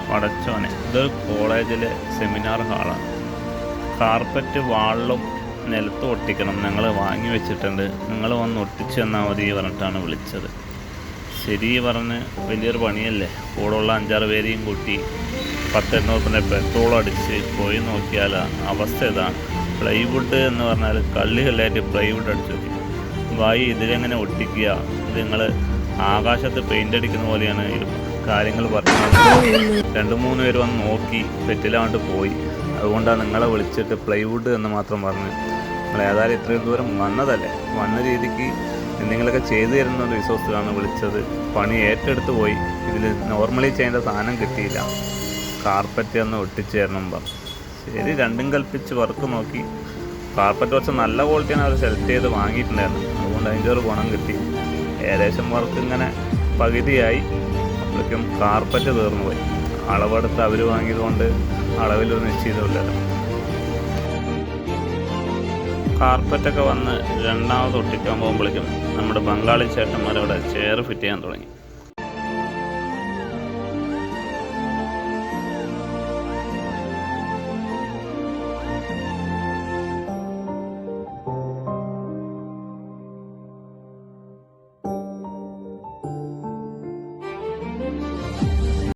പടച്ചോനെ, ഇതൊരു കോളേജിലെ സെമിനാർ ഹാളാണ്. കാർപ്പറ്റ് വാളിലും നിലത്ത് ഒട്ടിക്കണം, ഞങ്ങൾ വാങ്ങി വെച്ചിട്ടുണ്ട്, നിങ്ങൾ വന്ന് ഒട്ടിച്ച് തന്നാൽ മതി പറഞ്ഞിട്ടാണ് വിളിച്ചത്. ശരി പറഞ്ഞ് വലിയൊരു പണിയല്ലേ. കൂടെയുള്ള 5-6 പേരെയും കൂട്ടി 10-800 പെട്രോൾ അടിച്ച് പോയി നോക്കിയാൽ അവസ്ഥ ഇതാണ്. പ്ലൈവുഡ് എന്ന് പറഞ്ഞാൽ കല്ലുകല്ലായിട്ട് പ്ലൈവുഡ് അടിച്ചു നോക്കി വായി ഇതിലെങ്ങനെ ഒട്ടിക്കുക, ഇത് നിങ്ങൾ ആകാശത്ത് പെയിൻ്റ് അടിക്കുന്ന പോലെയാണ് കാര്യങ്ങൾ പറഞ്ഞത്. 2-3 പേര് വന്ന് നോക്കി പെറ്റിലാണ്ട് പോയി. അതുകൊണ്ടാണ് നിങ്ങളെ വിളിച്ചിട്ട് പ്ലൈവുഡ് എന്ന് മാത്രം പറഞ്ഞ്. നിങ്ങൾ ഏതായാലും ഇത്രയും ദൂരം വന്നതല്ലേ, വന്ന രീതിക്ക് എന്തെങ്കിലുമൊക്കെ ചെയ്തു തരുന്ന ഒരു വിശ്വാസത്തിലാണ് വിളിച്ചത്. പണി ഏറ്റെടുത്ത് പോയി. ഇതിൽ നോർമലി ചെയ്യേണ്ട സാധനം കിട്ടിയില്ല, കാർപ്പറ്റ് ഒന്ന് ഒട്ടിച്ച് തരണം പറഞ്ഞു. ശരി, രണ്ടും കൽപ്പിച്ച് വർക്ക് നോക്കി. കാർപ്പറ്റ് കുറച്ച് നല്ല ക്വാളിറ്റിയാണ് അവർ സെലക്ട് ചെയ്ത് വാങ്ങിയിട്ടുണ്ടായിരുന്നു. അതുകൊണ്ട് അതിൻ്റെ ഒരു ഗുണം കിട്ടി. ഏകദേശം വർക്ക് ഇങ്ങനെ പകുതിയായി. അപ്പോഴേക്കും കാർപ്പറ്റ് തീർന്നു പോയി. അളവെടുത്ത് അവർ വാങ്ങിയതുകൊണ്ട് അളവിലൊരു നിശ്ചിതമില്ലല്ലോ. കാർപ്പറ്റൊക്കെ വന്ന് രണ്ടാമത് ഒട്ടിക്കാൻ പോകുമ്പോഴേക്കും നമ്മുടെ ബംഗാളി ചേട്ടന്മാരവിടെ ചെയർ ഫിറ്റ് ചെയ്യാൻ തുടങ്ങി.